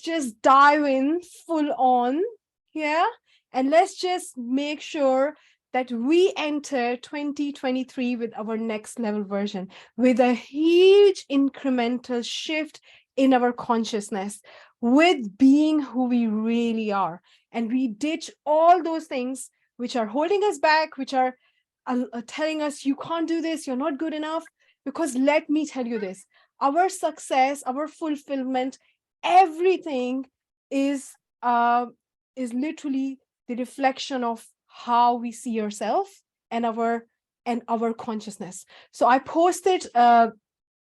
just dive in full on. Yeah. And let's just make sure that we enter 2023 with our next level version, with a huge incremental shift in our consciousness, with being who we really are. And we ditch all those things which are holding us back, which are telling us, you can't do this, you're not good enough. Because let me tell you this, our success, our fulfillment, everything is literally the reflection of how we see ourselves and our consciousness. So I posted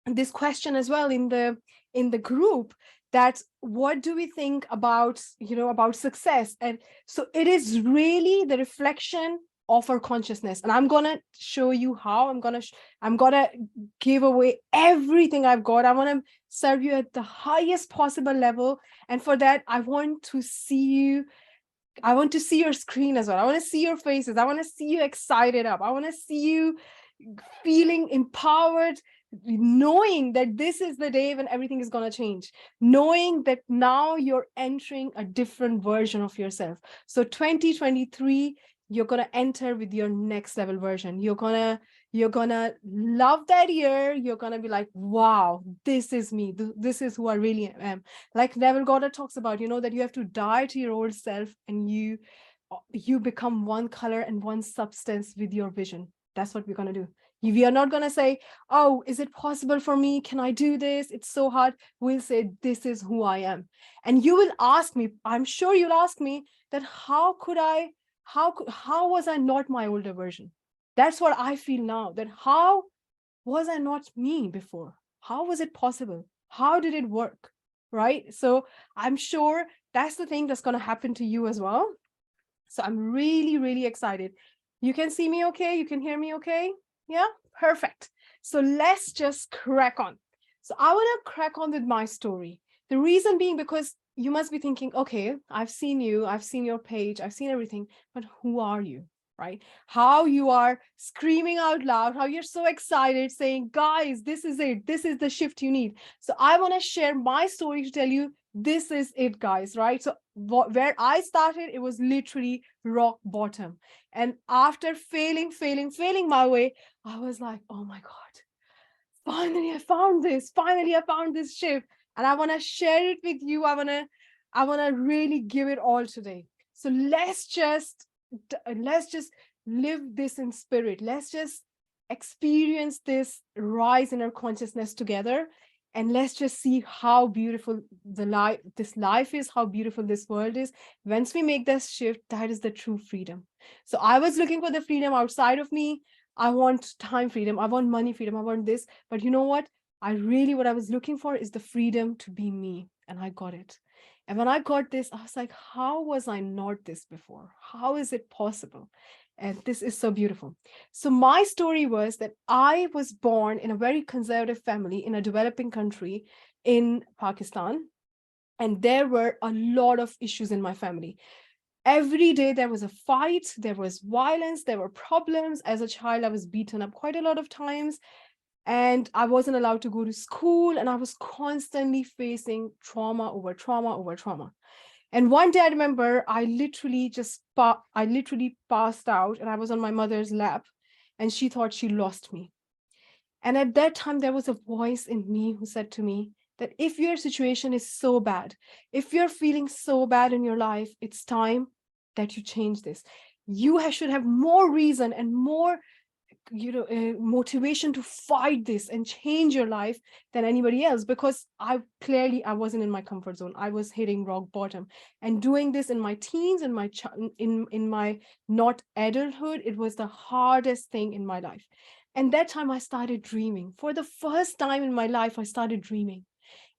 this question as well in the group, that what do we think about about success? And so it is really the reflection of our consciousness. And I'm gonna show you how. I'm gonna give away everything I've got. I want to serve you at the highest possible level, and for that I want to see you. I want to see your screen as well. I want to see your faces. I want to see you excited up. I want to see you feeling empowered, knowing that this is the day when everything is going to change, knowing that now you're entering a different version of yourself. So 2023, you're going to enter with your next level version. You're gonna love that year. You're gonna be like, wow, this is me. This is who I really am. Like Neville Goddard talks about, that you have to die to your old self, and you become one color and one substance with your vision. That's what we're gonna do. We are not gonna say, oh, is it possible for me? Can I do this? It's so hard. We'll say, this is who I am. And you will ask me, I'm sure you'll ask me, that how was I not my older version? That's what I feel now, that how was I not me before? How was it possible? How did it work? Right? So I'm sure that's the thing that's going to happen to you as well. So I'm really, really excited. You can see me okay? You can hear me okay? Yeah, perfect. So let's just crack on. So I want to crack on with my story. The reason being, because you must be thinking, okay, I've seen you, I've seen your page, I've seen everything, but who are you? Right? How you are screaming out loud, how you're so excited, saying, guys, this is it. This is the shift you need. So I want to share my story to tell you, this is it, guys, right? So where I started, it was literally rock bottom. And after failing my way, I was like, oh my God, finally I found this. Finally I found this shift. And I want to share it with you. I want to really give it all today. So let's just live this in spirit. Let's just experience this rise in our consciousness together. And let's just see how beautiful this life is, how beautiful this world is. Once we make this shift, that is the true freedom. So I was looking for the freedom outside of me. I want time freedom. I want money freedom. I want this. But you know what? What I was looking for is the freedom to be me. And I got it. And when I got this, I was like, how was I not this before? How is it possible? And this is so beautiful. So my story was that I was born in a very conservative family in a developing country in Pakistan. And there were a lot of issues in my family. Every day there was a fight, there was violence, there were problems. As a child, I was beaten up quite a lot of times. And I wasn't allowed to go to school, and I was constantly facing trauma over trauma over trauma. And one day I remember I literally passed out, and I was on my mother's lap, and she thought she lost me. And at that time, there was a voice in me who said to me that if your situation is so bad, if you're feeling so bad in your life, it's time that you change this. You should have more reason and more motivation to fight this and change your life than anybody else, because I wasn't in my comfort zone. I was hitting rock bottom, and doing this in my teens and in my not adulthood, it was the hardest thing in my life. And that time I started dreaming. For the first time in my life, I started dreaming.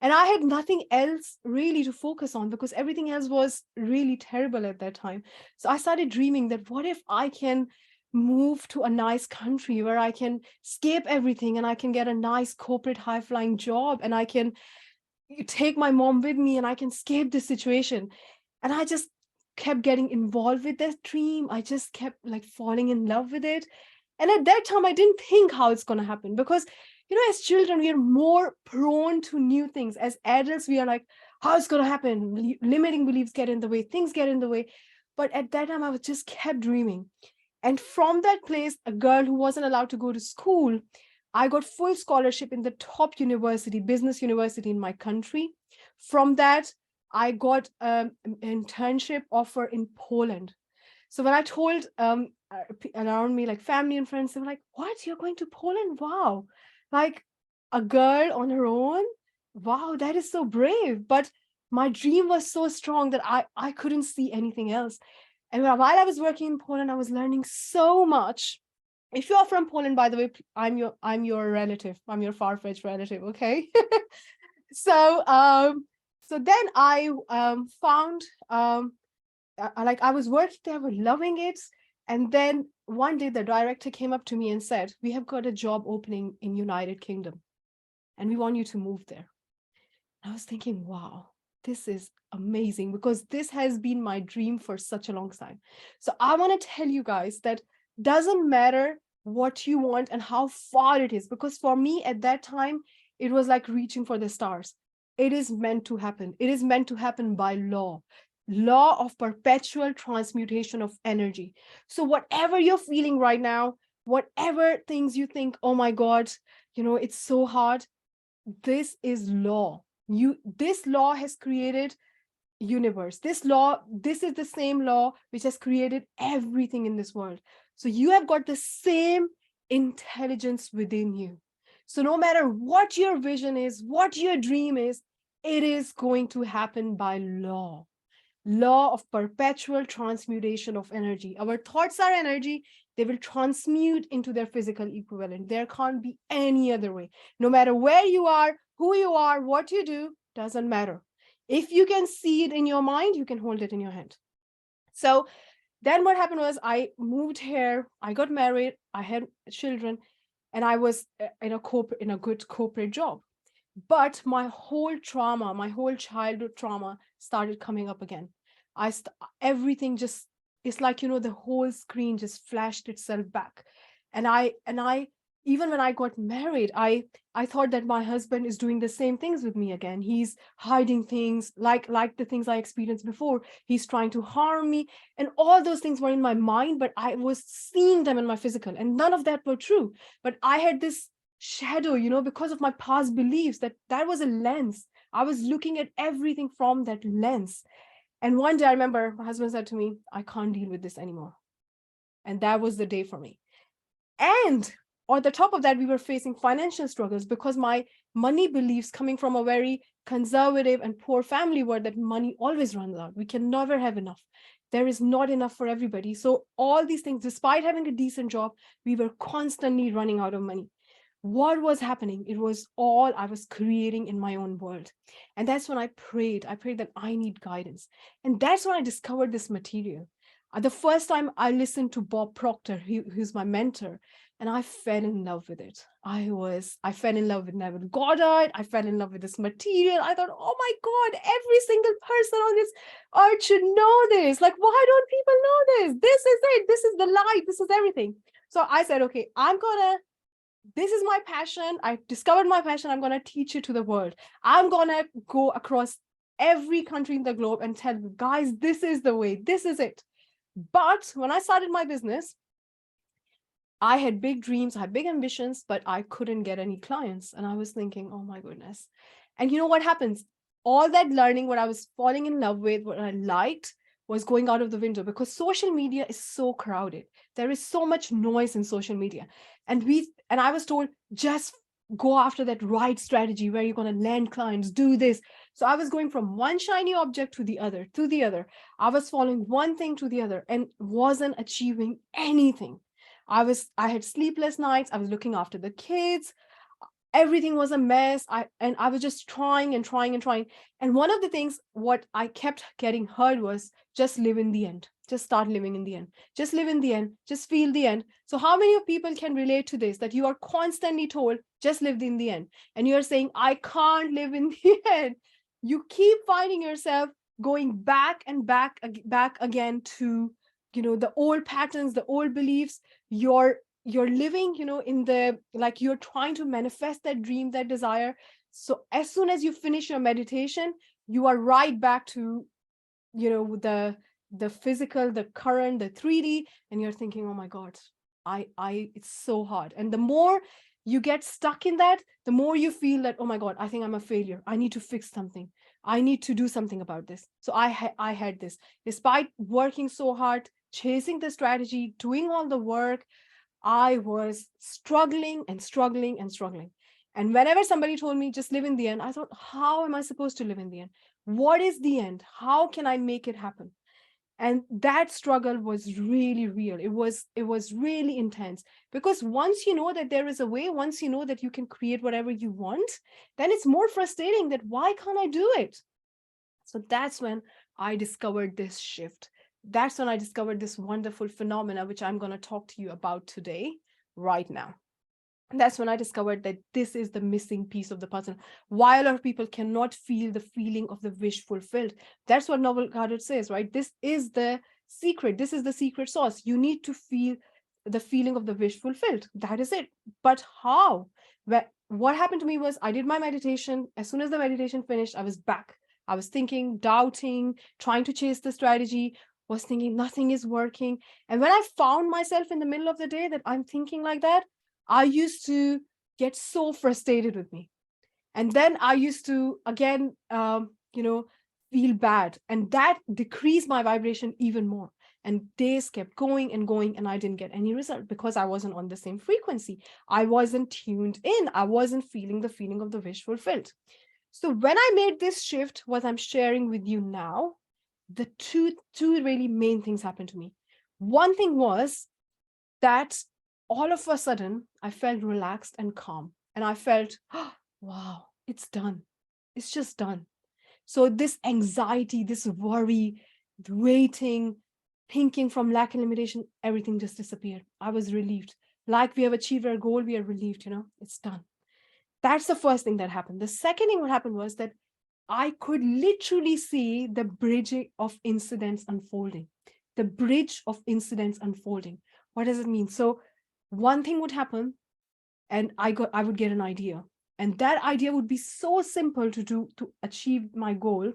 And I had nothing else really to focus on, because everything else was really terrible at that time. So I started dreaming that what if I can move to a nice country where I can escape everything, and I can get a nice corporate high-flying job, and I can take my mom with me, and I can escape this situation. And I just kept getting involved with that dream. I just kept like falling in love with it. And at that time, I didn't think how it's going to happen, because as children, we are more prone to new things. As adults, we are like, how it's going to happen? Limiting beliefs get in the way, things get in the way. But at that time, I was just kept dreaming. And from that place, a girl who wasn't allowed to go to school, I got full scholarship in the top university, business university in my country. From that, I got an internship offer in Poland. So when I told around me, like family and friends, they were like, what, you're going to Poland? Wow. Like a girl on her own? Wow, that is so brave. But my dream was so strong that I couldn't see anything else. And while I was working in Poland, I was learning so much. If you are from Poland, by the way, I'm your relative. I'm your far-fetched relative, okay? So so then I found like I was working there, was loving it. And then one day the director came up to me and said, we have got a job opening in United Kingdom and we want you to move there. I was thinking, wow, this is amazing, because this has been my dream for such a long time. So I want to tell you guys that doesn't matter what you want and how far it is, because for me at that time, it was like reaching for the stars. It is meant to happen. It is meant to happen by law of perpetual transmutation of energy. So whatever you're feeling right now, whatever things you think, oh my God, it's so hard, this is law. This law has created universe. This is the same law which has created everything in this world. So you have got the same intelligence within you. So no matter what your vision is, what your dream is, it is going to happen by law of perpetual transmutation of energy. Our thoughts are energy. They will transmute into their physical equivalent. There can't be any other way. No matter where you are, who you are, what you do, doesn't matter. If you can see it in your mind, you can hold it in your hand. So then what happened was I moved here, I got married, I had children, and I was in a good corporate job. But my whole childhood trauma started coming up again. Everything just, it's like, the whole screen just flashed itself back. And I even when I got married, I thought that my husband is doing the same things with me again. He's hiding things like the things I experienced before. He's trying to harm me. And all those things were in my mind, but I was seeing them in my physical, and none of that were true. But I had this shadow, because of my past beliefs, that was a lens. I was looking at everything from that lens. And one day I remember my husband said to me, I can't deal with this anymore. And that was the day for me. And on the top of that, we were facing financial struggles, because my money beliefs, coming from a very conservative and poor family, were that money always runs out. We can never have enough. There is not enough for everybody. So all these things, despite having a decent job, we were constantly running out of money. What was happening? It was all I was creating in my own world. And that's when I prayed that I need guidance. And that's when I discovered this material. The first time I listened to Bob Proctor, who's my mentor, and I fell in love with it. I fell in love with Neville Goddard. I fell in love with this material. I thought, oh my God, every single person on this earth should know this. Like, why don't people know this? This is it. This is the light. This is everything. So I said, okay, this is my passion. I discovered my passion. I'm going to teach it to the world. I'm going to go across every country in the globe and tell you guys, this is the way, this is it. But when I started my business, I had big dreams, I had big ambitions, but I couldn't get any clients. And I was thinking, oh my goodness. And you know what happens? All that learning, what I was falling in love with, what I liked, was going out of the window, because social media is so crowded. There is so much noise in social media. And I was told, just go after that right strategy where you're going to land clients, do this. So I was going from one shiny object to the other, I was following one thing to the other and wasn't achieving anything. I had sleepless nights. I was looking after the kids. Everything was a mess. I was just trying and trying and trying. And one of the things what I kept getting heard was, just live in the end. Just start living in the end. Just live in the end. Just feel the end. So how many of people can relate to this, that you are constantly told, just live in the end. And you're saying, I can't live in the end. You keep finding yourself going back and back again to, the old patterns, the old beliefs. you're living, in the, like, you're trying to manifest that dream, that desire. So as soon as you finish your meditation, you are right back to, the physical, the current, the 3D, and you're thinking, oh my God, it's so hard. And the more you get stuck in that, the more you feel that, oh my God, I think I'm a failure. I need to fix something. I need to do something about this. So I had this, despite working so hard, chasing the strategy, doing all the work, I was struggling and struggling and struggling. And whenever somebody told me just live in the end, I thought, how am I supposed to live in the end? What is the end? How can I make it happen? And that struggle was really real. It was really intense, because once you know that there is a way, once you know that you can create whatever you want, then it's more frustrating that why can't I do it? So that's when I discovered this shift. That's when I discovered this wonderful phenomena, which I'm going to talk to you about today, right now. And that's when I discovered that this is the missing piece of the puzzle. Why a lot of people cannot feel the feeling of the wish fulfilled. That's what Novel Goddard says, right? This is the secret. This is the secret sauce. You need to feel the feeling of the wish fulfilled. That is it. But how? What happened to me was I did my meditation. As soon as the meditation finished, I was back. I was thinking, doubting, trying to chase the strategy, was thinking nothing is working. And when I found myself in the middle of the day that I'm thinking like that, I used to get so frustrated with me. And then I used to, again, feel bad. And that decreased my vibration even more. And days kept going and going, and I didn't get any result because I wasn't on the same frequency. I wasn't tuned in. I wasn't feeling the feeling of the wish fulfilled. So when I made this shift, what I'm sharing with you now, the two really main things happened to me. One thing was that all of a sudden I felt relaxed and calm, and I felt, oh, wow, it's done. It's just done. So this anxiety, this worry, the waiting, thinking from lack and limitation, everything just disappeared. I was relieved. Like we have achieved our goal, we are relieved, it's done. That's the first thing that happened. The second thing what happened was that I could literally see the bridge of incidents unfolding. The bridge of incidents unfolding. What does it mean? So one thing would happen, and I would get an idea. And that idea would be so simple to do to achieve my goal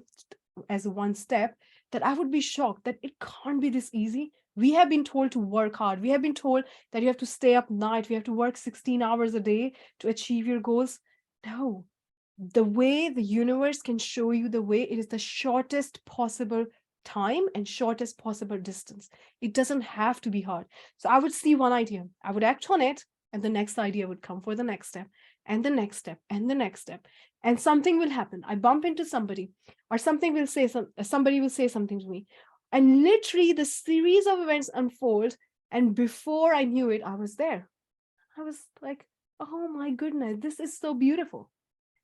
as one step, that I would be shocked that it can't be this easy. We have been told to work hard. We have been told that you have to stay up night. We have to work 16 hours a day to achieve your goals. No, the way the universe can show you the way, it is the shortest possible time and shortest possible distance. It doesn't have to be hard. So I would see one idea, I would act on it, and the next idea would come for the next step, and the next step, and the next step. And something will happen. I bump into somebody, or somebody will say something to me. And literally the series of events unfold. And before I knew it, I was there. I was like, oh my goodness, this is so beautiful.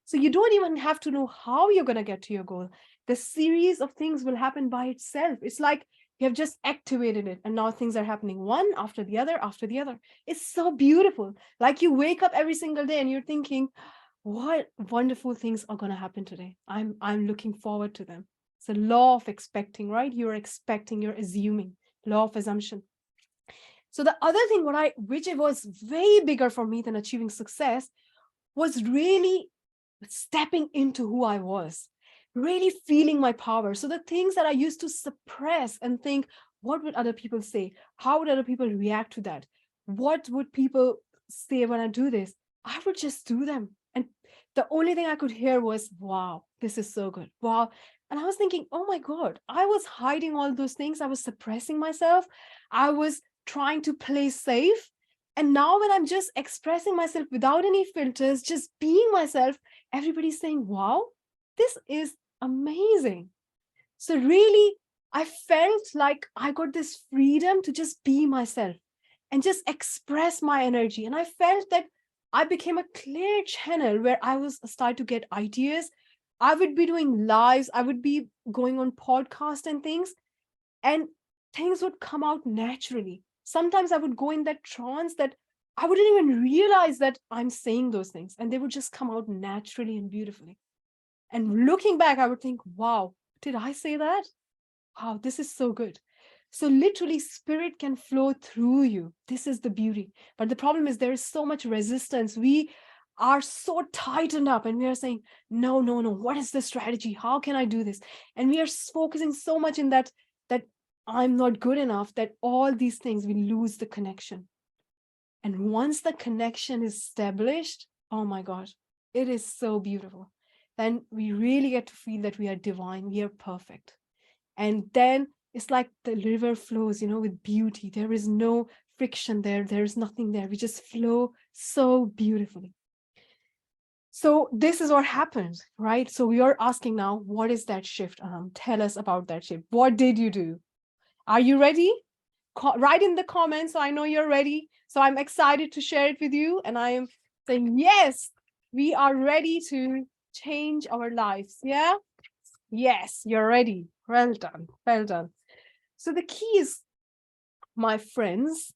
So you don't even have to know how you're going to get to your goal. The series of things will happen by itself. It's like you have just activated it, and now things are happening one after the other after the other. It's so beautiful. Like you wake up every single day and you're thinking, what wonderful things are going to happen today. I'm looking forward to them. It's a law of expecting, right? You're expecting, you're assuming, law of assumption. So the other thing, which it was way bigger for me than achieving success, was really stepping into who I was, really feeling my power. So the things that I used to suppress and think, what would other people say? How would other people react to that? What would people say when I do this? I would just do them. And the only thing I could hear was, wow, this is so good. Wow. And I was thinking, oh my God, I was hiding all those things. I was suppressing myself. I was trying to play safe. And now when I'm just expressing myself without any filters, just being myself, everybody's saying, wow, this is amazing. So really, I felt like I got this freedom to just be myself and just express my energy. And I felt that I became a clear channel where I was starting to get ideas. I would be doing lives. I would be going on podcasts and things things would come out naturally. Sometimes I would go in that trance that I wouldn't even realize that I'm saying those things, and they would just come out naturally and beautifully. And looking back, I would think, wow, did I say that? Wow, this is so good. So literally spirit can flow through you. This is the beauty. But the problem is there is so much resistance. We are so tightened up and we are saying, no, no, no, what is the strategy? How can I do this? And we are focusing so much in that I'm not good enough, that all these things, we lose the connection. And once the connection is established, oh my God, it is so beautiful. Then we really get to feel that we are divine, we are perfect. And then it's like the river flows, with beauty. There is no friction there. There's nothing there. We just flow so beautifully. So this is what happens, right? So we are asking now, what is that shift? Tell us about that shift. What did you do? Are you ready? Write in the comments so I know you're ready. So I'm excited to share it with you. And I am saying, yes, we are ready to change our lives. Yeah? Yes, you're ready. Well done. Well done. So the key is, my friends,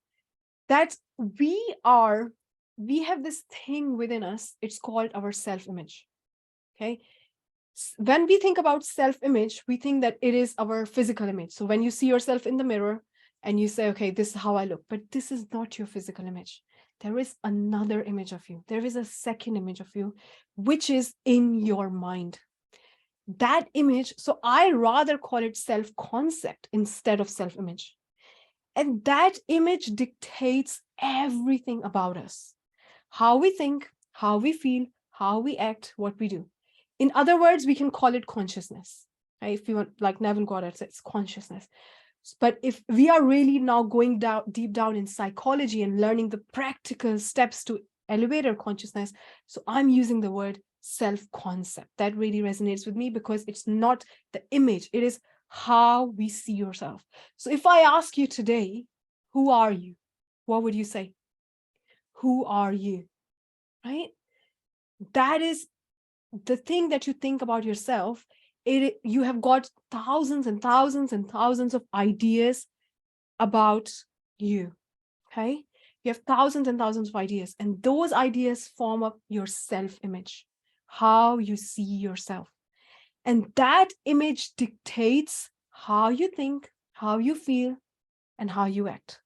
that we have this thing within us. It's called our self-image. Okay. When we think about self-image, we think that it is our physical image. So when you see yourself in the mirror and you say, okay, this is how I look, but this is not your physical image. There is another image of you. There is a second image of you, which is in your mind. That image, so I rather call it self-concept instead of self-image. And that image dictates everything about us. How we think, how we feel, how we act, what we do. In other words, we can call it consciousness. Right? If you want, like Neville Goddard says, it's consciousness. But if we are really now going down deep down in psychology and learning the practical steps to elevate our consciousness, so I'm using the word self-concept. That really resonates with me because it's not the image, it is how we see yourself. So if I ask you today, who are you? What would you say? Who are you? Right? That is the thing that you think about yourself. You have got thousands and thousands and thousands of ideas about you. Okay? You have thousands and thousands of ideas, and those ideas form up your self-image, how you see yourself. And that image dictates how you think, how you feel, and how you act.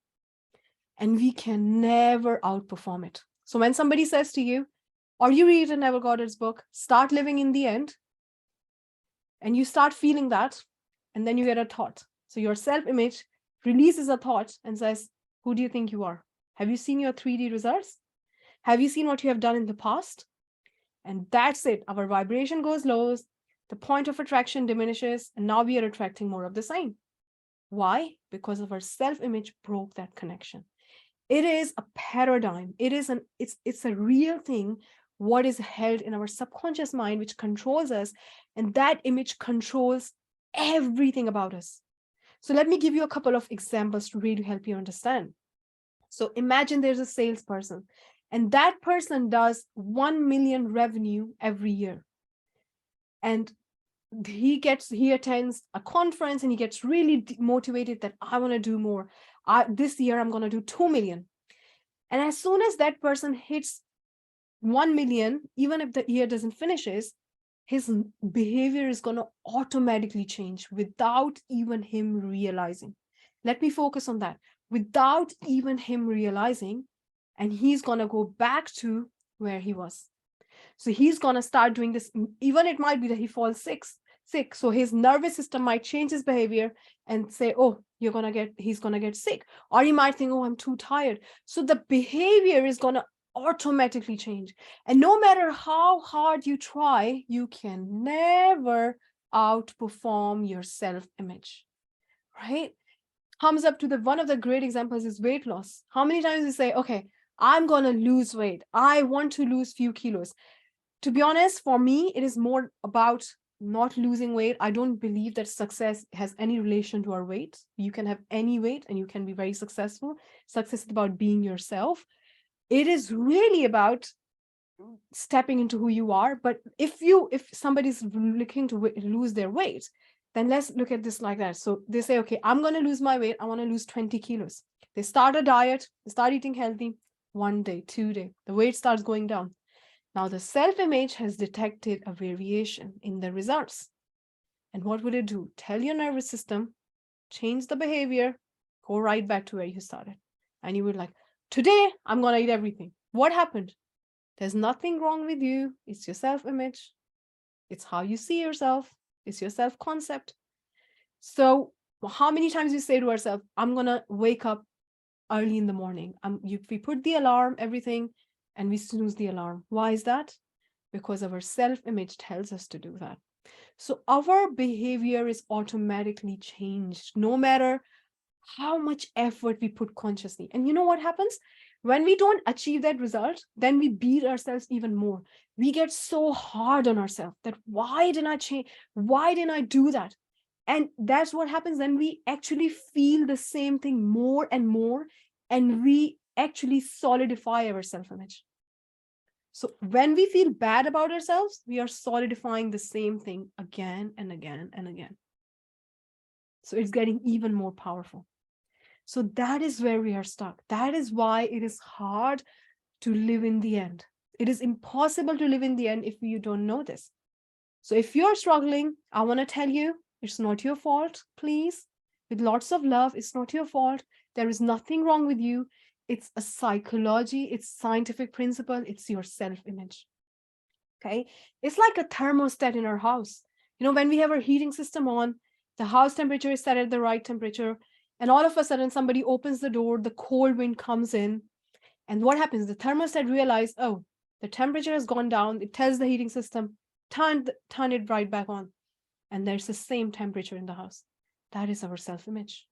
And we can never outperform it. So when somebody says to you, or you read Neville Goddard's book, Start Living in the End, and you start feeling that, and then you get a thought. So your self-image releases a thought and says, who do you think you are? Have you seen your 3D results? Have you seen what you have done in the past? And that's it. Our vibration goes low, the point of attraction diminishes, and now we are attracting more of the same. Why? Because of our self-image broke that connection. It is a paradigm. It's a real thing, what is held in our subconscious mind, which controls us, and that image controls everything about us. So let me give you a couple of examples to really help you understand. So imagine there's a salesperson, and that person does 1 million revenue every year. And he attends a conference and he gets really motivated that I want to do more. This year I'm going to do 2 million. And as soon as that person hits 1 million, even if the year doesn't finishes, his behavior is going to automatically change without even him realizing. Let me focus on that. Without even him realizing, and he's going to go back to where he was. So he's going to start doing this. Even it might be that he falls sick. So his nervous system might change his behavior and say, oh, he's going to get sick. Or he might think, oh, I'm too tired. So the behavior is going to automatically change. And no matter how hard you try, you can never outperform your self-image, right? Comes up to one of the great examples is weight loss. How many times you say, okay, I'm going to lose weight. I want to lose few kilos. To be honest, for me, it is more about not losing weight. I don't believe that success has any relation to our weight. You can have any weight and you can be very successful. Success is about being yourself. It is really about stepping into who you are. But if somebody's looking to lose their weight, then let's look at this like that. So they say, okay, I'm going to lose my weight. I want to lose 20 kilos. They start a diet, they start eating healthy. 1 day, 2 days, the weight starts going down. Now the self-image has detected a variation in the results. And what will it do? Tell your nervous system, change the behavior, go right back to where you started. And you were like, today I'm going to eat everything. What happened? There's nothing wrong with you. It's your self-image. It's how you see yourself. It's your self-concept. So how many times we say to ourselves, I'm going to wake up early in the morning. We put the alarm, everything, and we snooze the alarm. Why is that? Because our self-image tells us to do that. So our behavior is automatically changed, no matter how much effort we put consciously. And you know what happens? When we don't achieve that result, then we beat ourselves even more. We get so hard on ourselves that why didn't I change? Why didn't I do that? And that's what happens. Then we actually feel the same thing more and more, and we actually solidify our self-image. So when we feel bad about ourselves, we are solidifying the same thing again and again and again. So it's getting even more powerful. So that is where we are stuck. That is why it is hard to live in the end. It is impossible to live in the end if you don't know this. So if you're struggling, I want to tell you, it's not your fault, please. With lots of love, it's not your fault. There is nothing wrong with you. It's a psychology, it's scientific principle, it's your self-image. Okay, it's like a thermostat in our house. You know, when we have our heating system on, the house temperature is set at the right temperature, and all of a sudden somebody opens the door, the cold wind comes in, and what happens? The thermostat realizes, oh, the temperature has gone down. It tells the heating system, turn it right back on, and there's the same temperature in the house. That is our self-image.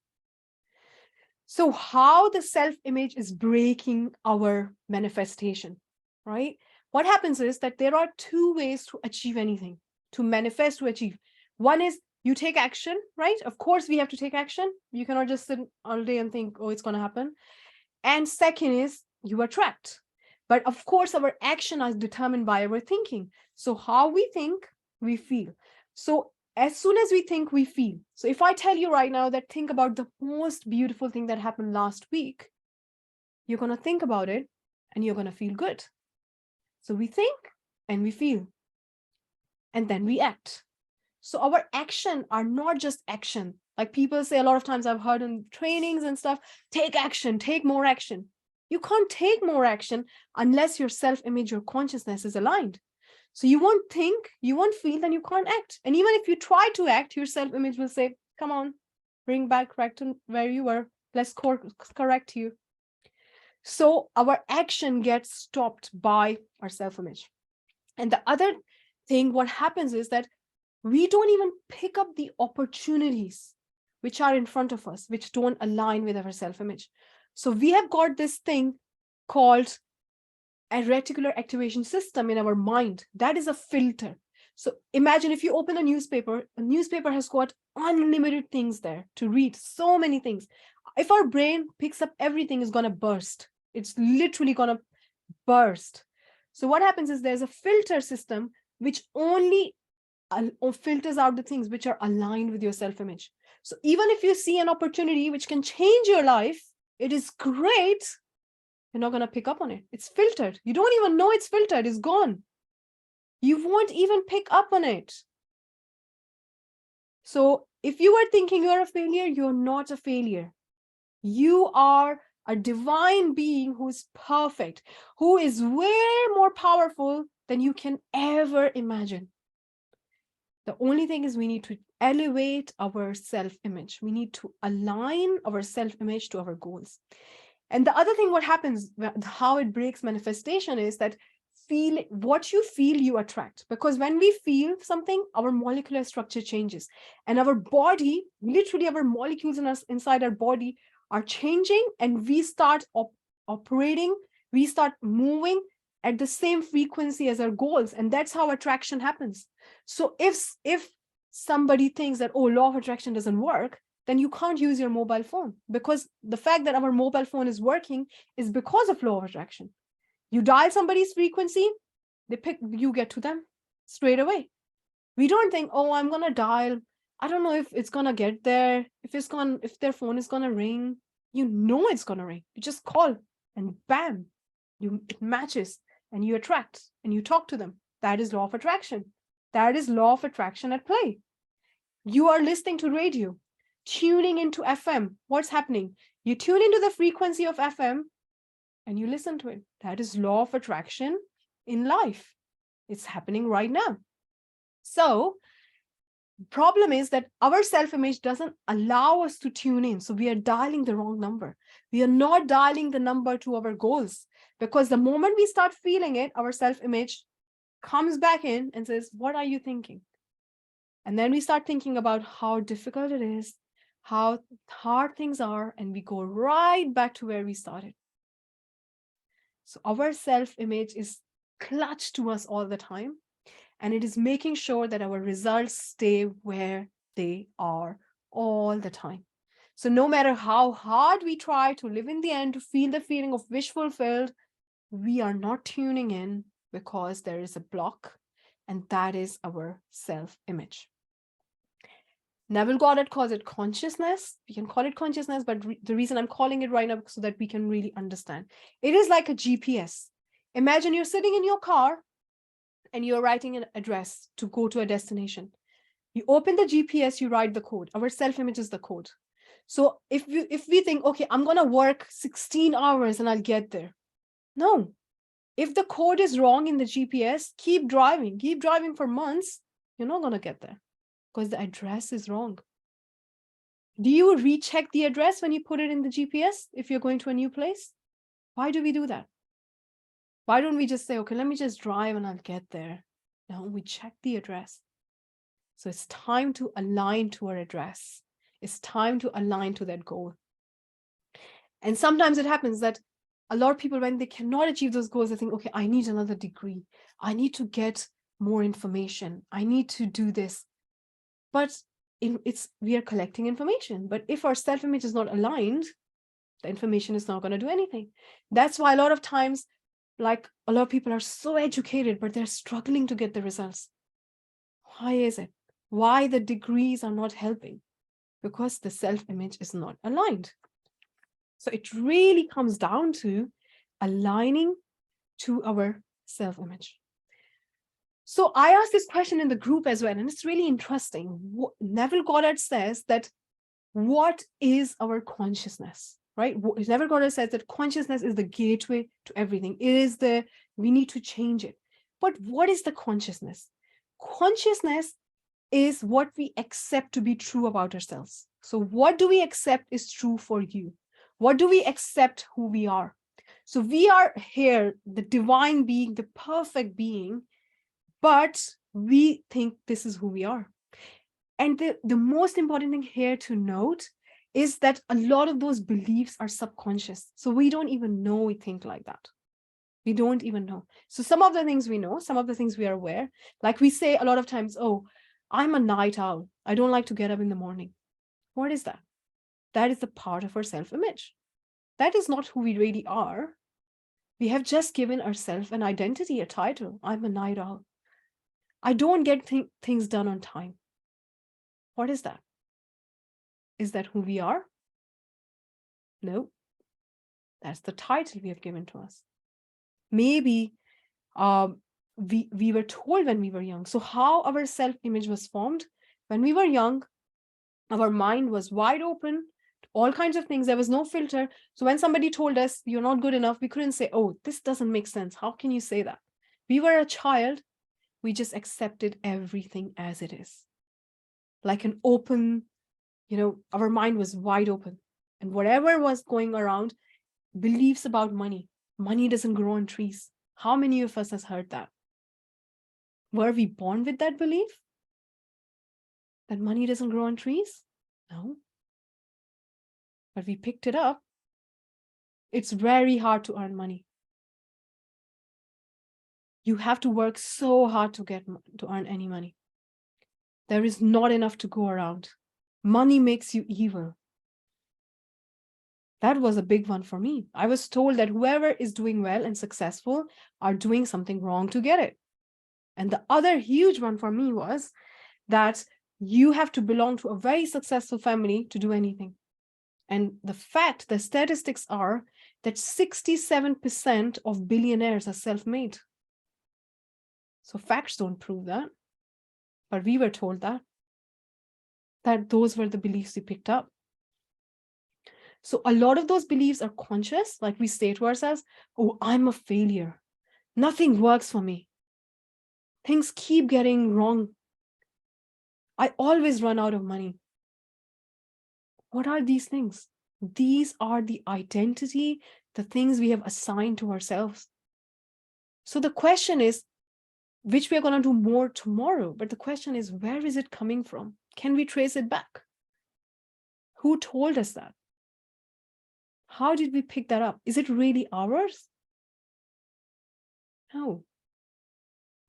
So how the self-image is breaking our manifestation, right? What happens is that there are two ways to achieve anything, to manifest, to achieve. One is you take action, right? Of course, we have to take action. You cannot just sit all day and think, oh, it's going to happen. And second is you attract. But of course, our action is determined by our thinking. So how we think, we feel. So as soon as we think, we feel. So if I tell you right now that think about the most beautiful thing that happened last week, you're going to think about it and you're going to feel good. So we think and we feel, and then we act. So our action are not just action. Like people say a lot of times, I've heard in trainings and stuff, take action, take more action. You can't take more action unless your self-image, your consciousness is aligned. So you won't think, you won't feel, then you can't act. And even if you try to act, your self-image will say, come on, bring back back to where you were. Let's correct you. So our action gets stopped by our self-image. And the other thing, what happens is that we don't even pick up the opportunities which are in front of us, which don't align with our self-image. So we have got this thing called a reticular activation system in our mind. That is a filter. So imagine if you open a newspaper has got unlimited things there to read, so many things. If our brain picks up everything, is going to burst. It's literally going to burst. So what happens is there's a filter system which only filters out the things which are aligned with your self-image. So even if you see an opportunity which can change your life, it is great, you're not going to pick up on it. It's filtered. You don't even know it's filtered. It's gone. You won't even pick up on it. So if you are thinking you're a failure, you're not a failure. You are a divine being who is perfect, who is way more powerful than you can ever imagine. The only thing is we need to elevate our self-image. We need to align our self-image to our goals. And the other thing, what happens, how it breaks manifestation is that what you feel, you attract. Because when we feel something, our molecular structure changes. And our body, literally our molecules inside our body are changing, and we start operating, we start moving at the same frequency as our goals. And that's how attraction happens. So if somebody thinks that, oh, law of attraction doesn't work, then you can't use your mobile phone, because the fact that our mobile phone is working is because of law of attraction. You dial somebody's frequency, you get to them straight away. We don't think, oh, I'm going to dial. I don't know if it's going to get there, if their phone is going to ring. You know it's going to ring. You just call and bam, it matches and you attract and you talk to them. That is law of attraction. That is law of attraction at play. You are listening to radio. tuning into FM. What's happening? You tune into the frequency of FM and you listen to it. That is law of attraction in life. It's happening right now. So problem is that our self-image doesn't allow us to tune in. So we are dialing the wrong number. We are not dialing the number to our goals, because the moment we start feeling it, our self-image comes back in and says, what are you thinking? And then we start thinking about how difficult it is, how hard things are, and we go right back to where we started. So our self-image is clutched to us all the time. And it is making sure that our results stay where they are all the time. So no matter how hard we try to live in the end to feel the feeling of wish fulfilled, we are not tuning in because there is a block, and that is our self-image. Neville Goddard calls it consciousness. We can call it consciousness, but the reason I'm calling it right now is so that we can really understand. It is like a GPS. Imagine you're sitting in your car and you're writing an address to go to a destination. You open the GPS, you write the code. Our self-image is the code. So if we think, okay, I'm going to work 16 hours and I'll get there. No. If the code is wrong in the GPS, keep driving for months. You're not going to get there because the address is wrong. Do you recheck the address when you put it in the GPS if you're going to a new place? Why do we do that? Why don't we just say, okay, let me just drive and I'll get there? No, we check the address. So it's time to align to our address. It's time to align to that goal. And sometimes it happens that a lot of people, when they cannot achieve those goals, they think, okay, I need another degree. I need to get more information. I need to do this. But we are collecting information. But if our self-image is not aligned, the information is not going to do anything. That's why a lot of times, like a lot of people are so educated, but they're struggling to get the results. Why is it? Why the degrees are not helping? Because the self-image is not aligned. So it really comes down to aligning to our self-image. So I asked this question in the group as well, and it's really interesting. Neville Goddard says that what is our consciousness? Right? Neville Goddard says that consciousness is the gateway to everything. We need to change it. But what is the consciousness? Consciousness is what we accept to be true about ourselves. So what do we accept is true for you? What do we accept who we are? So we are here, the divine being, the perfect being, but we think this is who we are. And the most important thing here to note is that a lot of those beliefs are subconscious. So we don't even know we think like that. We don't even know. So some of the things we know, some of the things we are aware, like we say a lot of times, oh, I'm a night owl. I don't like to get up in the morning. What is that? That is a part of our self-image. That is not who we really are. We have just given ourselves an identity, a title. I'm a night owl. I don't get things done on time. What is that? Is that who we are? No. That's the title we have given to us. Maybe we were told when we were young. So how our self-image was formed? When we were young, our mind was wide open to all kinds of things. There was no filter. So when somebody told us you're not good enough, we couldn't say, oh, this doesn't make sense. How can you say that? We were a child. We just accepted everything as it is. Like an open, our mind was wide open. And whatever was going around, beliefs about money. Money doesn't grow on trees. How many of us has heard that? Were we born with that belief? That money doesn't grow on trees? No. But we picked it up. It's very hard to earn money. You have to work so hard to earn any money. There is not enough to go around. Money makes you evil. That was a big one for me. I was told that whoever is doing well and successful are doing something wrong to get it. And the other huge one for me was that you have to belong to a very successful family to do anything. And the statistics are that 67% of billionaires are self-made. So facts don't prove that, but we were told that. that those were the beliefs we picked up. So a lot of those beliefs are conscious, like we say to ourselves, oh, I'm a failure. Nothing works for me. Things keep getting wrong. I always run out of money. What are these things? These are the identity, the things we have assigned to ourselves. So the question is, which we are going to do more tomorrow, but the question is, where is it coming from? Can we trace it back? Who told us that? How did we pick that up? Is it really ours? No.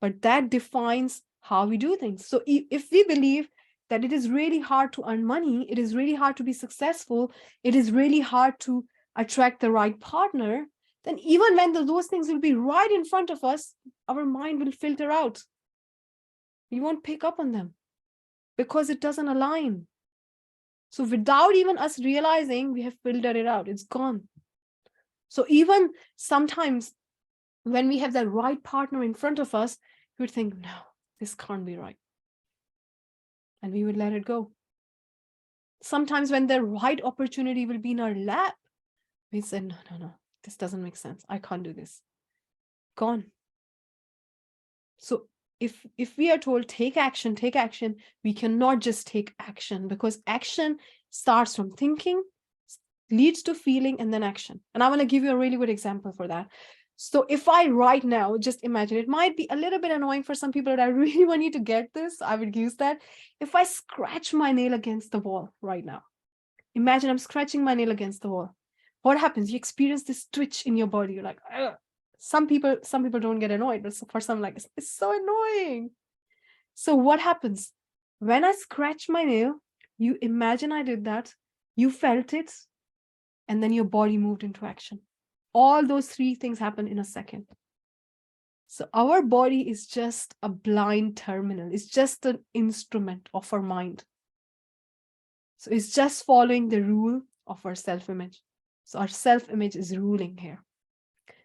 But that defines how we do things. So if we believe that it is really hard to earn money, it is really hard to be successful, it is really hard to attract the right partner, then even when those things will be right in front of us, our mind will filter out. We won't pick up on them because it doesn't align. So without even us realizing, we have filtered it out. It's gone. So even sometimes when we have the right partner in front of us, we would think, no, this can't be right. And we would let it go. Sometimes when the right opportunity will be in our lap, we said, no, this doesn't make sense. I can't do this. Gone. So if we are told, take action, we cannot just take action, because action starts from thinking, leads to feeling, and then action. And I want to give you a really good example for that. So if I right now, just imagine, it might be a little bit annoying for some people, but I really want you to get this. I would use that. If I scratch my nail against the wall right now, imagine I'm scratching my nail against the wall. What happens? You experience this twitch in your body. You're like, ugh. Some people don't get annoyed, but for some, like, it's so annoying. So what happens? When I scratch my nail, you imagine I did that, you felt it, and then your body moved into action. All those three things happen in a second. So our body is just a blind terminal. It's just an instrument of our mind. So it's just following the rule of our self-image. So our self-image is ruling here.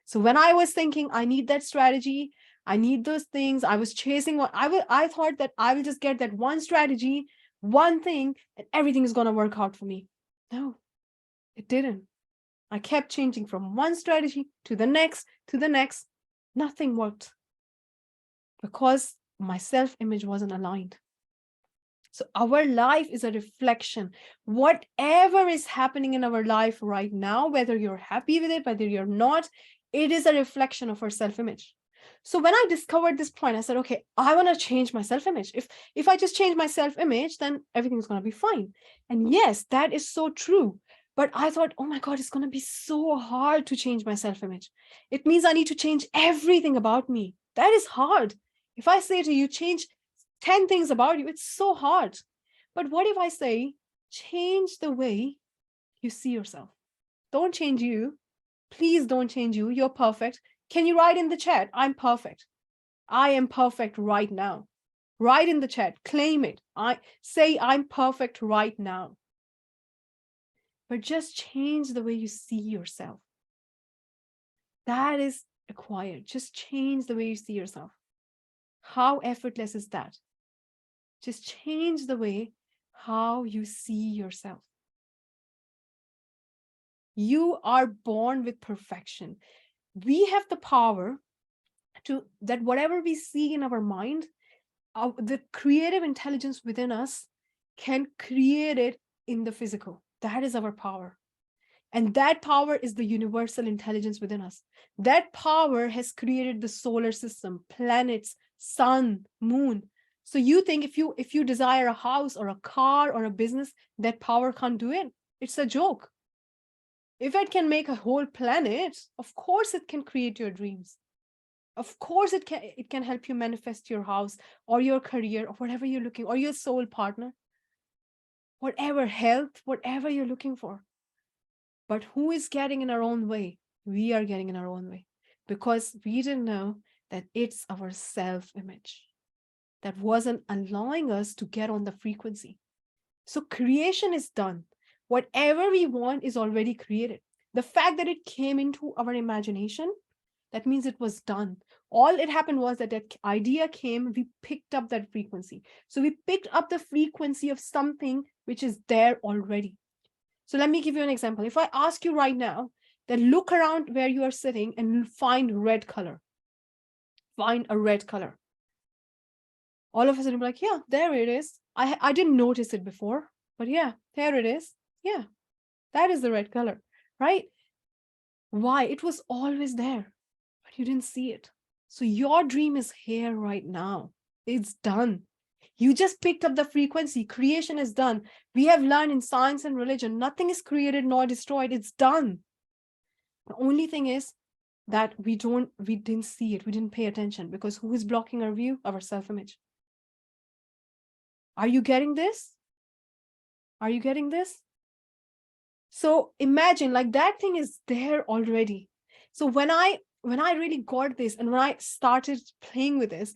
So when I was thinking, I need that strategy, I need those things, I was chasing what I thought that I will just get that one strategy, one thing, and everything is going to work out for me. No, it didn't. I kept changing from one strategy to the next, Nothing worked because my self-image wasn't aligned. So our life is a reflection. Whatever is happening in our life right now, whether you're happy with it, whether you're not, it is a reflection of our self-image. So when I discovered this point, I said, okay, I want to change my self-image. If I just change my self-image, then everything's going to be fine. And yes, that is so true. But I thought, oh my God, it's going to be so hard to change my self-image. It means I need to change everything about me. That is hard. If I say to you, change 10 things about you, it's so hard. But what if I say, change the way you see yourself? Don't change you. Please don't change you. You're perfect. Can you write in the chat, I'm perfect? I am perfect right now. Write in the chat, claim it. Say I'm perfect right now. But just change the way you see yourself. That is acquired. Just change the way you see yourself. How effortless is that? Just change the way how you see yourself. You are born with perfection. We have the power to that whatever we see in our mind, the creative intelligence within us can create it in the physical. That is our power. And that power is the universal intelligence within us. That power has created the solar system, planets, sun, moon. So you think if you desire a house or a car or a business, that power can't do it? It's a joke. If it can make a whole planet, of course it can create your dreams. Of course it can help you manifest your house or your career or whatever you're looking, or your soul partner, whatever, health, whatever you're looking for. But who is getting in our own way? We are getting in our own way because we didn't know that it's our self-image that wasn't allowing us to get on the frequency. So creation is done. Whatever we want is already created. The fact that it came into our imagination that means it was done. All it happened was that that idea came, we picked up that frequency. So we picked up the frequency of something which is there already. So let me give you an example. If I ask you right now, then look around where you are sitting and find red color. Find a red color. All of a sudden, be like, yeah, there it is. I didn't notice it before, but yeah, there it is. Yeah, that is the red color, right? Why? It was always there, but you didn't see it. So your dream is here right now. It's done. You just picked up the frequency. Creation is done. We have learned in science and religion, nothing is created nor destroyed. It's done. The only thing is that we didn't see it. We didn't pay attention, because who is blocking our view? Our self-image. Are you getting this? Are you getting this? So imagine, like, that thing is there already. So when I really got this, and when I started playing with this,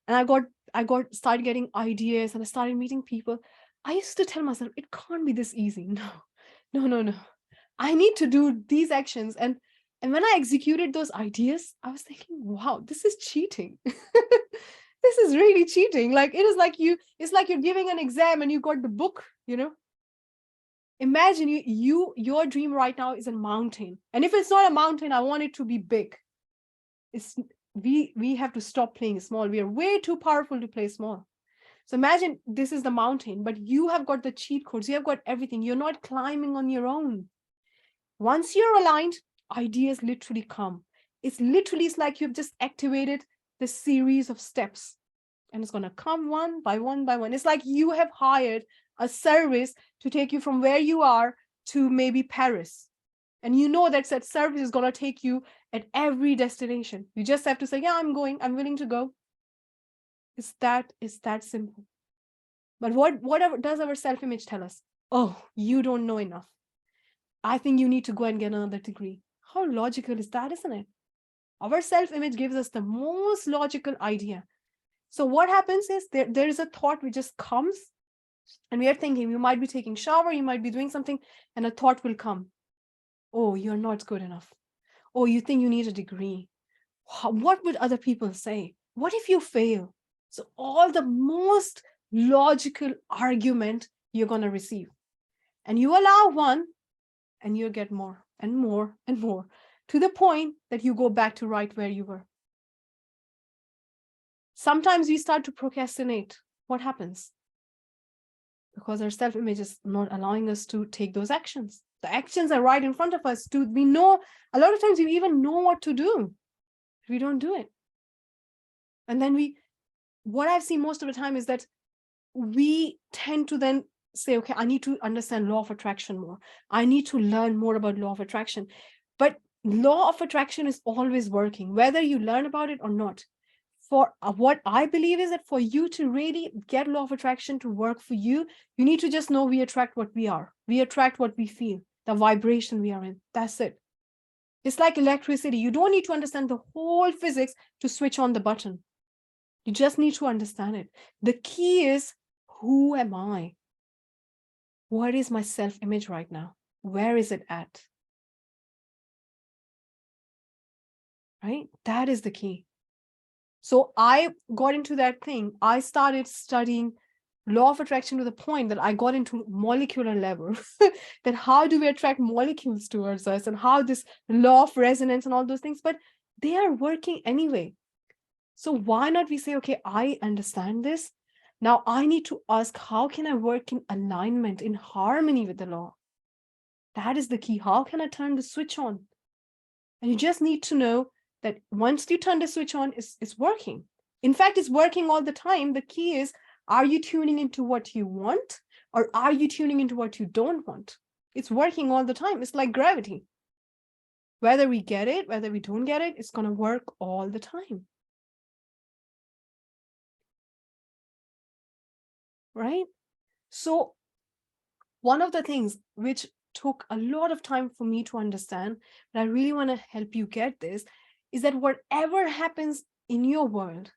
and I started getting ideas, and I started meeting people, I used to tell myself, it can't be this easy. No. I need to do these actions. And when I executed those ideas, I was thinking, wow, this is cheating. This is really cheating. Like, it's like you're giving an exam and you got the book, Imagine your dream right now is a mountain. And if it's not a mountain, I want it to be big. We have to stop playing small. We are way too powerful to play small. So imagine this is the mountain, but you have got the cheat codes. You have got everything. You're not climbing on your own. Once you're aligned, ideas literally come. It's like you've just activated the series of steps, and it's going to come one by one by one. It's like you have hired a service to take you from where you are to maybe Paris. And you know that service is going to take you at every destination. You just have to say, yeah, I'm going, I'm willing to go. It's that simple. But what does our self-image tell us? Oh, you don't know enough. I think you need to go and get another degree. How logical is that, isn't it? Our self-image gives us the most logical idea. So what happens is there is a thought which just comes, and we are thinking, you might be taking shower, you might be doing something, and a thought will come. Oh, you're not good enough. Oh, you think you need a degree. What would other people say? What if you fail? So all the most logical argument you're going to receive. And you allow one, and you get more and more and more, to the point that you go back to right where you were. Sometimes we start to procrastinate. What happens? Because our self-image is not allowing us to take those actions. The actions are right in front of us. We know, a lot of times we even know what to do. We don't do it. And then what I've seen most of the time is that we tend to then say, okay, I need to understand law of attraction more. I need to learn more about law of attraction. But law of attraction is always working, whether you learn about it or not. For what I believe is that for you to really get law of attraction to work for you, you need to just know we attract what we are. We attract what we feel, the vibration we are in. That's it. It's like electricity. You don't need to understand the whole physics to switch on the button. You just need to understand it. The key is, who am I? What is my self-image right now? Where is it at? Right? That is the key. So I got into that thing. I started studying law of attraction to the point that I got into molecular level. That how do we attract molecules towards us, and how this law of resonance and all those things, but they are working anyway. So why not we say, okay, I understand this. Now I need to ask, how can I work in alignment, in harmony with the law? That is the key. How can I turn the switch on? And you just need to know that once you turn the switch on, it's working. In fact, it's working all the time. The key is, are you tuning into what you want, or are you tuning into what you don't want? It's working all the time. It's like gravity. Whether we get it, whether we don't get it, it's going to work all the time. Right? So one of the things which took a lot of time for me to understand, but I really want to help you get this, is that whatever happens in your world,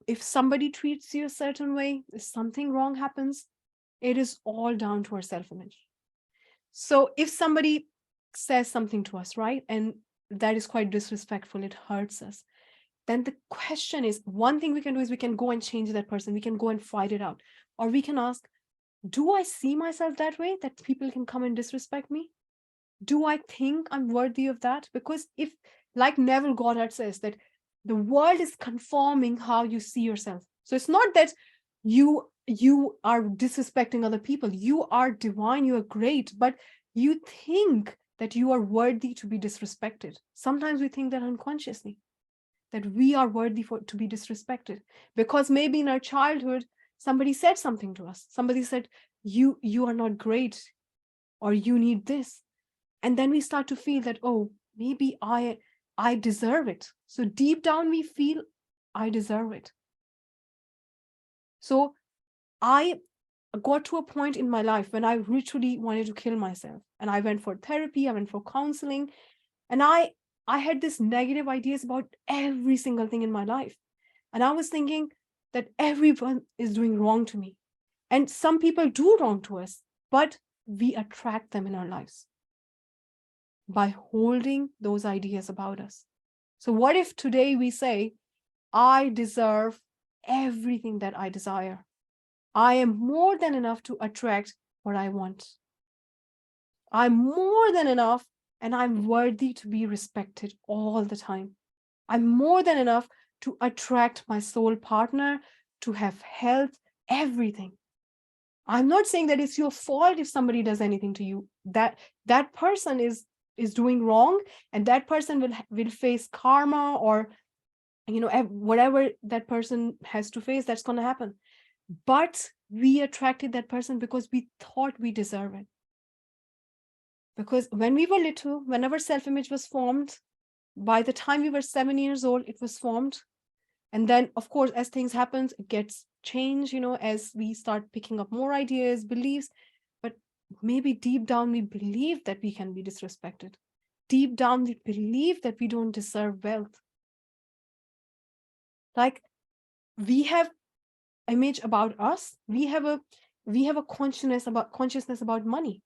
if somebody treats you a certain way, if something wrong happens, it is all down to our self-image. So if somebody says something to us, right, and that is quite disrespectful, it hurts us, then the question is, one thing we can do is we can go and change that person. We can go and fight it out. Or we can ask, do I see myself that way, that people can come and disrespect me? Do I think I'm worthy of that? Because if, like Neville Goddard says, that the world is conforming how you see yourself. So it's not that you are disrespecting other people. You are divine, you are great, but you think that you are worthy to be disrespected. Sometimes we think that unconsciously, that we are worthy to be disrespected, because maybe in our childhood somebody said something to us. Somebody said, you are not great, or you need this. And then we start to feel that, oh, maybe I deserve it. So deep down we feel I deserve it. So I got to a point in my life when I literally wanted to kill myself, and I went for therapy, I went for counseling, and I had this negative ideas about every single thing in my life. And I was thinking that everyone is doing wrong to me. And some people do wrong to us, but we attract them in our lives by holding those ideas about us. So what if today we say, I deserve everything that I desire. I am more than enough to attract what I want. I'm more than enough, and I'm worthy to be respected all the time. I'm more than enough to attract my soul partner, to have health, everything. I'm not saying that it's your fault if somebody does anything to you. That person is doing wrong, and that person will face karma, or whatever that person has to face, that's going to happen. But we attracted that person because we thought we deserve it. Because when we were little, whenever self-image was formed, by the time we were 7 years old, it was formed. And then, of course, as things happen, it gets changed, as we start picking up more ideas, beliefs. But maybe deep down, we believe that we can be disrespected. Deep down, we believe that we don't deserve wealth. Like, we have image about us. We have a consciousness about money.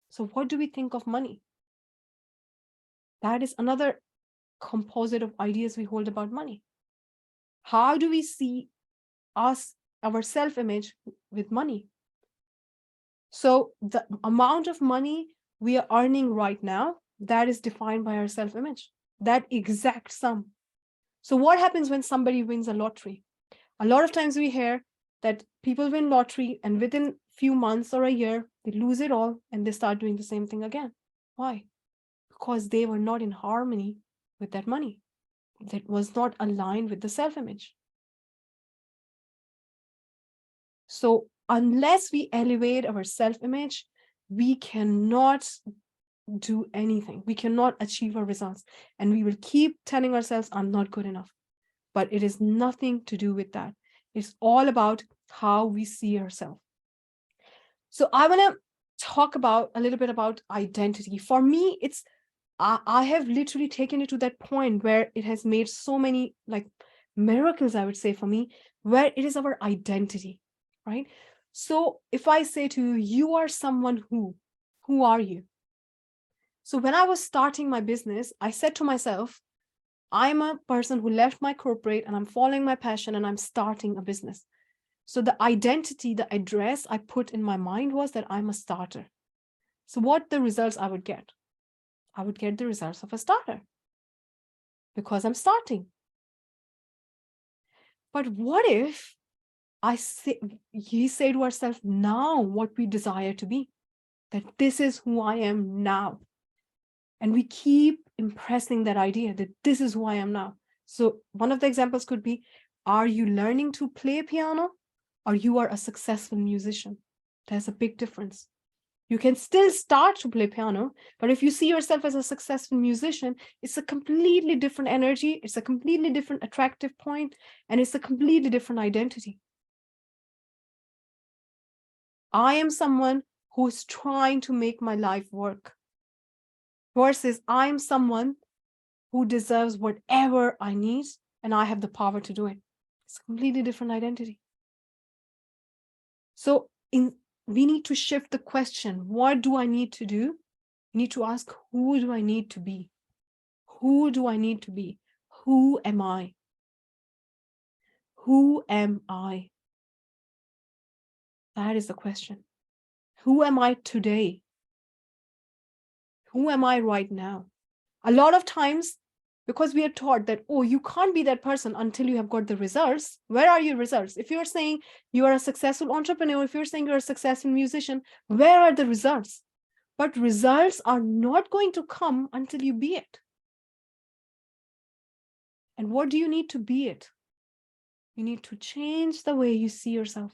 So what do we think of money? That is another composite of ideas we hold about money. How do we see our self-image with money? So the amount of money we are earning right now, that is defined by our self-image, that exact sum. So what happens when somebody wins a lottery? A lot of times we hear that people win lottery, and within few months or a year, they lose it all and they start doing the same thing again. Why? Because they were not in harmony with that money. That was not aligned with the self-image. So unless we elevate our self-image, we cannot do anything. We cannot achieve our results. And we will keep telling ourselves, I'm not good enough. But it is nothing to do with that. It's all about how we see ourselves. So I want to talk a little bit about identity. For me, I have literally taken it to that point where it has made so many like miracles, I would say, for me, where it is our identity, right? So if I say to you, you are someone who are you? So when I was starting my business, I said to myself, I'm a person who left my corporate and I'm following my passion and I'm starting a business. So the identity, the address I put in my mind was that I'm a starter. So what the results I would get? I would get the results of a starter because I'm starting. But what if we say to ourselves now what we desire to be, that this is who I am now. And we keep impressing that idea that this is who I am now. So one of the examples could be, are you learning to play piano, or you are a successful musician? There's a big difference. You can still start to play piano, but if you see yourself as a successful musician, it's a completely different energy, it's a completely different attractive point, and it's a completely different identity. I am someone who's trying to make my life work, versus I'm someone who deserves whatever I need and I have the power to do it. It's a completely different identity. So we need to shift the question, what do I need to do? We need to ask, who do I need to be? Who do I need to be? Who am I? Who am I? That is the question. Who am I today? Who am I right now? A lot of times, because we are taught that, oh, you can't be that person until you have got the results. Where are your results? If you're saying you are a successful entrepreneur, if you're saying you're a successful musician, where are the results? But results are not going to come until you be it. And what do you need to be it? You need to change the way you see yourself.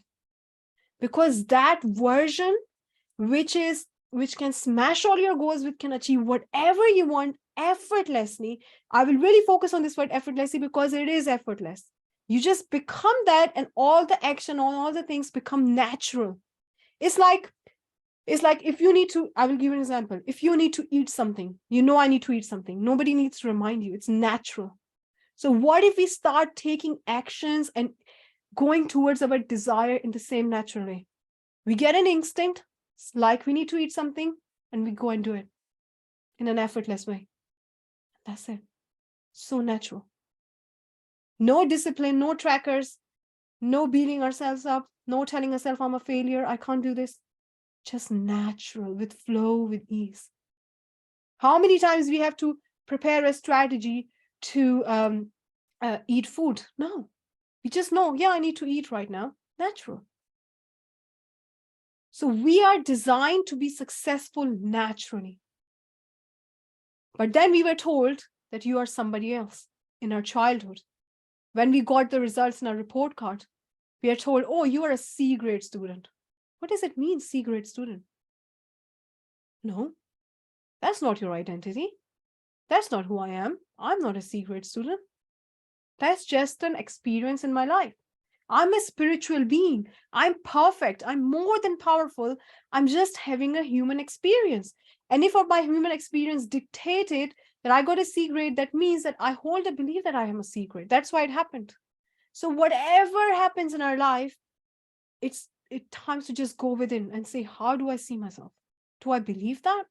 Because that version, which can smash all your goals, which can achieve whatever you want effortlessly. I will really focus on this word effortlessly because it is effortless. You just become that, and all the action, all the things become natural. It's like if you need to, I will give you an example. If you need to eat something, I need to eat something. Nobody needs to remind you. It's natural. So what if we start taking actions and going towards our desire in the same natural way? We get an instinct, it's like we need to eat something, and we go and do it in an effortless way. That's it. So natural. No discipline, no trackers, no beating ourselves up, no telling ourselves I'm a failure, I can't do this. Just natural, with flow, with ease. How many times we have to prepare a strategy to eat food? No. We just know, yeah, I need to eat right now. Natural. So we are designed to be successful naturally. But then we were told that you are somebody else in our childhood. When we got the results in our report card, we are told, oh, you are a C grade student. What does it mean, C grade student? No, that's not your identity. That's not who I am. I'm not a C grade student. That's just an experience in my life. I'm a spiritual being. I'm perfect. I'm more than powerful. I'm just having a human experience. And if my human experience dictated that I got a C grade, that means that I hold a belief that I am a C grade. That's why it happened. So whatever happens in our life, it's time to just go within and say, how do I see myself? Do I believe that?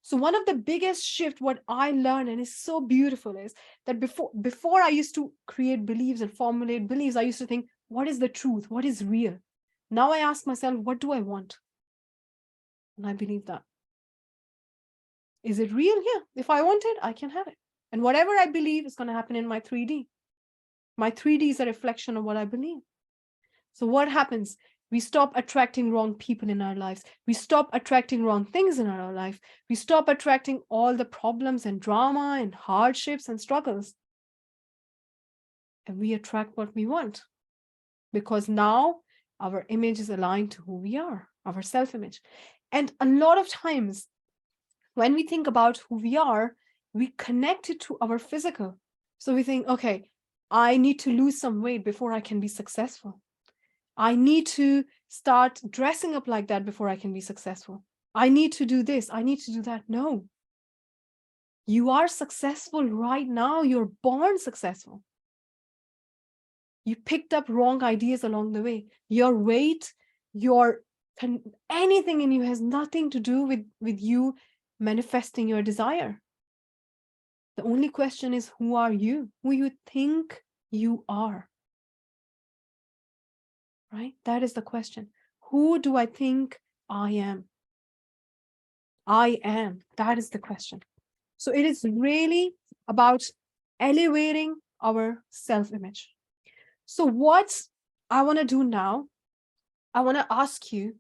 So one of the biggest shift what I learned, and is so beautiful, is that before I used to create beliefs and formulate beliefs, I used to think, what is the truth? What is real? Now I ask myself, what do I want? And I believe that. Is it real? Yeah. If I want it, I can have it. And whatever I believe is going to happen in my 3D. My 3D is a reflection of what I believe. So what happens? We stop attracting wrong people in our lives. We stop attracting wrong things in our life. We stop attracting all the problems and drama and hardships and struggles. And we attract what we want. Because now our image is aligned to who we are, our self-image. And a lot of times, when we think about who we are, we connect it to our physical. So we think, okay, I need to lose some weight before I can be successful. I need to start dressing up like that before I can be successful. I need to do this. I need to do that. No. You are successful right now. You're born successful. You picked up wrong ideas along the way. Your weight, anything in you has nothing to do with you manifesting your desire. The only question is, who are you? Who you think you are? Right? That is the question. Who do I think I am? I am. That is the question. So it is really about elevating our self-image. So what I want to do now, I want to ask you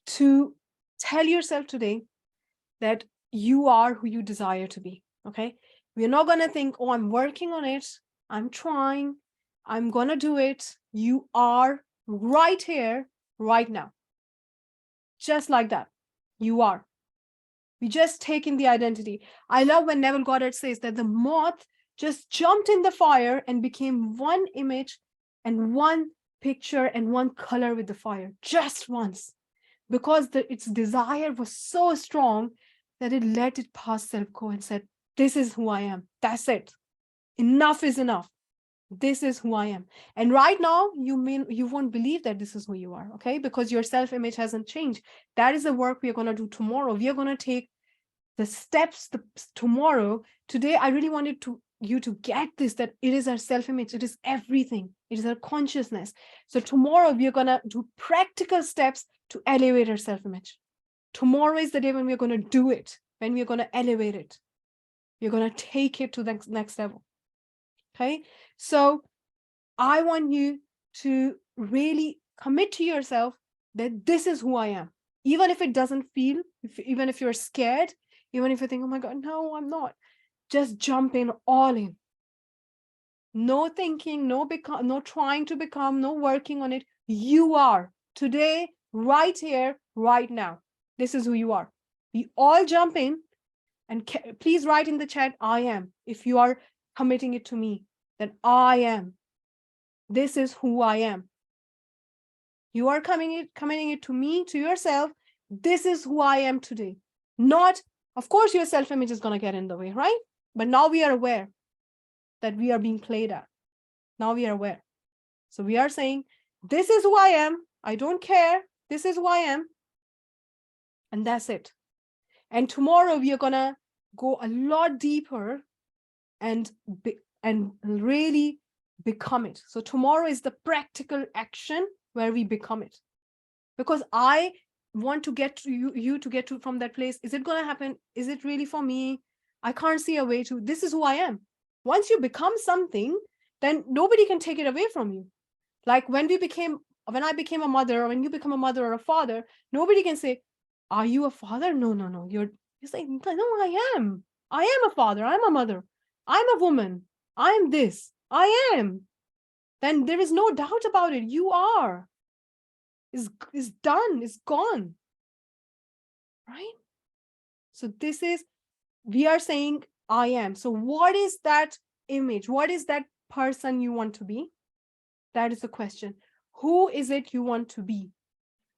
to tell yourself today that you are who you desire to be. Okay? We're not going to think, oh, I'm working on it. I'm trying. I'm going to do it. You are right here, right now. Just like that. You are. We just take in the identity. I love when Neville Goddard says that the moth just jumped in the fire and became one image and one picture and one color with the fire, just once, because its desire was so strong that it let it pass self-co and said, this is who I am. That's it. Enough is enough. This is who I am. And right now, you won't believe that this is who you are, okay? Because your self-image hasn't changed. That is the work we are going to do tomorrow. We are going to take the steps, tomorrow, today, I really wanted you to get this, that it is our self-image. It is everything. It is our consciousness. So tomorrow we are going to do practical steps to elevate our self-image. Tomorrow is the day when we're going to do it, when we're going to elevate it. We're going to take it to the next level. Okay. So I want you to really commit to yourself that this is who I am. Even if it doesn't feel, even if you're scared, even if you think, oh my God, no, I'm not. Just jump in, all in. No thinking, no trying to become, no working on it. You are today, right here, right now. This is who you are. We all jump in, and please write in the chat, I am, if you are committing it to me, that I am. This is who I am. You are committing it to me, to yourself. This is who I am today. Not, of course, your self-image is going to get in the way, right? But now we are aware that we are being played at. Now we are aware. So we are saying, this is who I am. I don't care. This is who I am. And that's it. And tomorrow we are going to go a lot deeper and really become it. So tomorrow is the practical action where we become it. Because I want to get to you to get to from that place. Is it going to happen? Is it really for me? I can't see a way to. This is who I am. Once you become something, then nobody can take it away from you. Like when I became a mother, or when you become a mother or a father, nobody can say, are you a father? No. You're saying, no, I am. I am a father. I'm a mother. I'm a woman. I'm this. I am. Then there is no doubt about it. You are. Is done. Is gone. Right? So we are saying, I am. So what is that image? What is that person you want to be? That is the question. Who is it you want to be?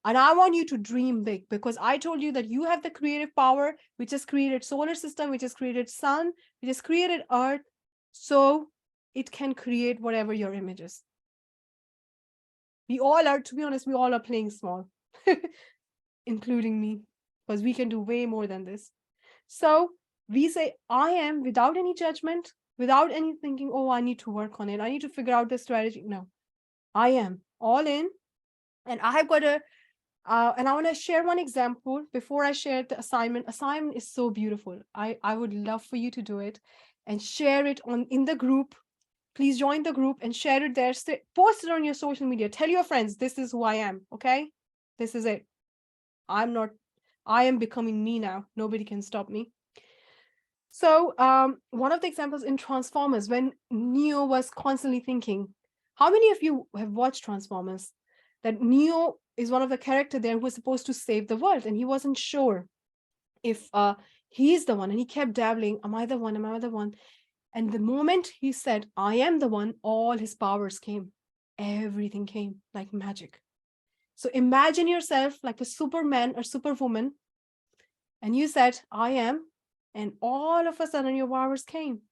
And I want you to dream big, because I told you that you have the creative power, which has created solar system, which has created sun, which has created earth. So it can create whatever your image is. We all are, to be honest, we all are playing small, including me, because we can do way more than this. So we say, I am, without any judgment, without any thinking, oh, I need to work on it. I need to figure out the strategy. No, I am all in. And I have got and I want to share one example before I share the assignment. Assignment is so beautiful. I would love for you to do it and share it in the group. Please join the group and share it there. Post it on your social media. Tell your friends, this is who I am. Okay. This is it. I am becoming me now. Nobody can stop me. So one of the examples in Transformers, when Neo was constantly thinking, how many of you have watched Transformers? That Neo is one of the characters there who was supposed to save the world, and he wasn't sure if he's the one, and he kept dabbling, am I the one? Am I the one? And the moment he said, I am the one, all his powers came. Everything came like magic. So imagine yourself like a Superman or Superwoman, and you said, I am, and all of a sudden your powers came.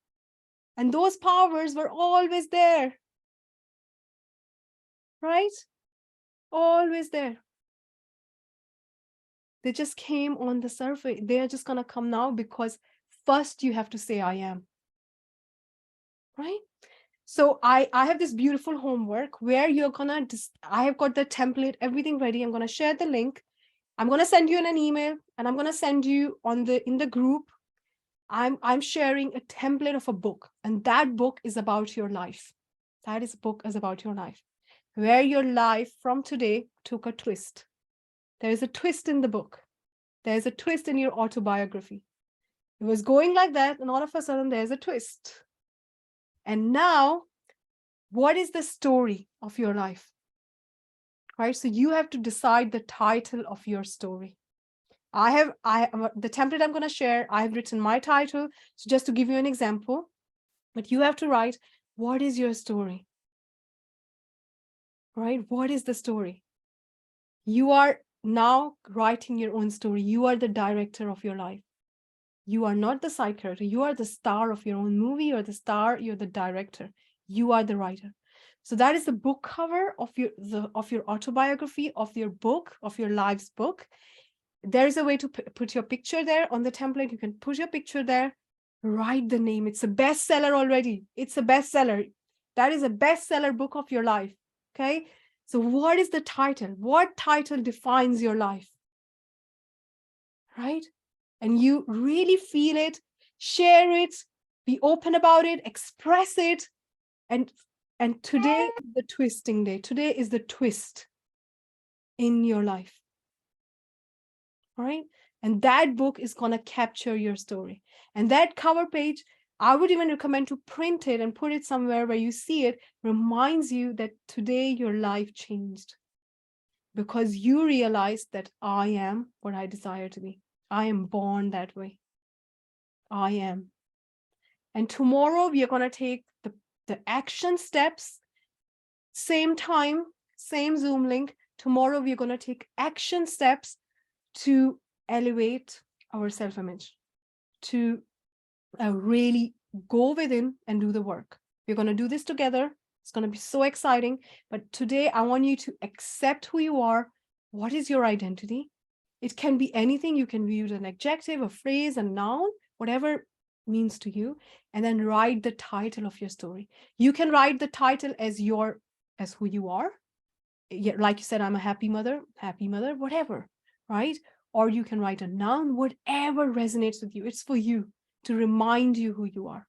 And those powers were always there. Right? Always there. They just came on the surface. They are just going to come now, because first you have to say, I am. Right? So I have this beautiful homework where you're going to, I have got the template, everything ready. I'm going to share the link. I'm going to send you in an email, and I'm going to send you in the group. I'm sharing a template of a book, and that book is about your life. That book is about your life, where your life from today took a twist. There is a twist in the book. There's a twist in your autobiography. It was going like that, and all of a sudden there's a twist. And now, what is the story of your life? Right? So you have to decide the title of your story. The template I'm going to share, I have written my title. So just to give you an example, but you have to write, what is your story? Right? What is the story? You are now writing your own story. You are the director of your life. You are not the side character. You are the star of your own movie, or the star, you're the director. You are the writer. So that is the book cover of your autobiography, of your book, of your life's book. there's a way to put your picture there on the template. You can put your picture there, write the name. It's a bestseller already. It's a bestseller. That is a bestseller book of your life. Okay. So what is the title? What title defines your life? Right? And you really feel it, share it, be open about it, express it. And today is the twisting day. Today is the twist in your life. All right. And that book is going to capture your story. And that cover page, I would even recommend to print it and put it somewhere where you see it, reminds you that today your life changed because you realized that I am what I desire to be. I am born that way. I am. And tomorrow we are going to take the action steps, same time, same Zoom link. Tomorrow we are going to take action steps to elevate our self-image, to really go within and do the work. We're going to do this together. It's going to be so exciting. But today I want you to accept who you are. What is your identity? It can be anything. You can use an adjective, a phrase, a noun, whatever means to you, and then write the title of your story. You can write the title as who you are. Yeah, like you said, I'm a happy mother, whatever, right? Or you can write a noun, whatever resonates with you. It's for you to remind you who you are.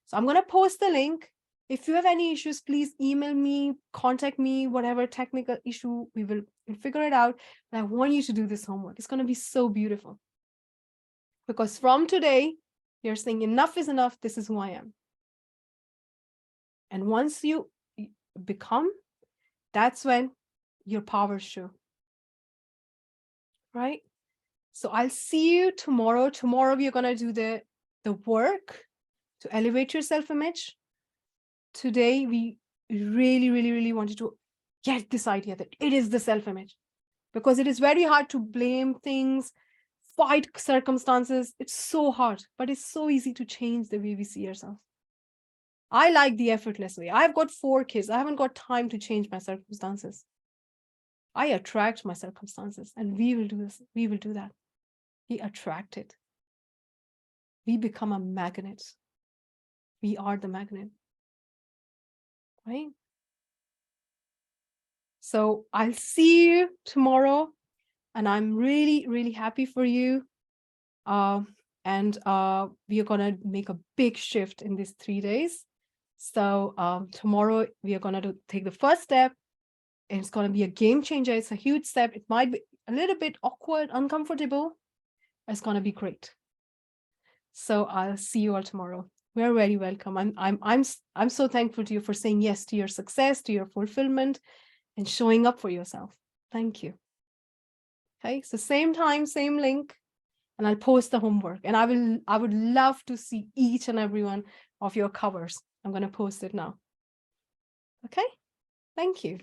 So I'm going to post the link. If you have any issues, please email me, contact me, whatever technical issue, we'll figure it out. But I want you to do this homework. It's going to be so beautiful. Because from today, you're saying enough is enough. This is who I am. And once you become, that's when your powers show. Right? So I'll see you tomorrow. Tomorrow, we're going to do the work to elevate your self-image. Today, we really, really, really wanted to get this idea that it is the self-image, because it is very hard to blame things, fight circumstances. It's so hard, but it's so easy to change the way we see ourselves. I like the effortless way. I've got 4 kids. I haven't got time to change my circumstances. I attract my circumstances, and we will do this. We will do that. We attract it. We become a magnet. We are the magnet. Right? So I'll see you tomorrow, and I'm really, really happy for you. And we are going to make a big shift in these 3 days. So tomorrow we are going to take the first step, and it's going to be a game changer. It's a huge step. It might be a little bit awkward, uncomfortable. It's going to be great. So I'll see you all tomorrow. We're very welcome. I'm so thankful to you for saying yes to your success, to your fulfillment, and showing up for yourself. Thank you. Okay, so same time, same link, and I'll post the homework. And I would love to see each and every one of your covers. I'm going to post it now. Okay, thank you.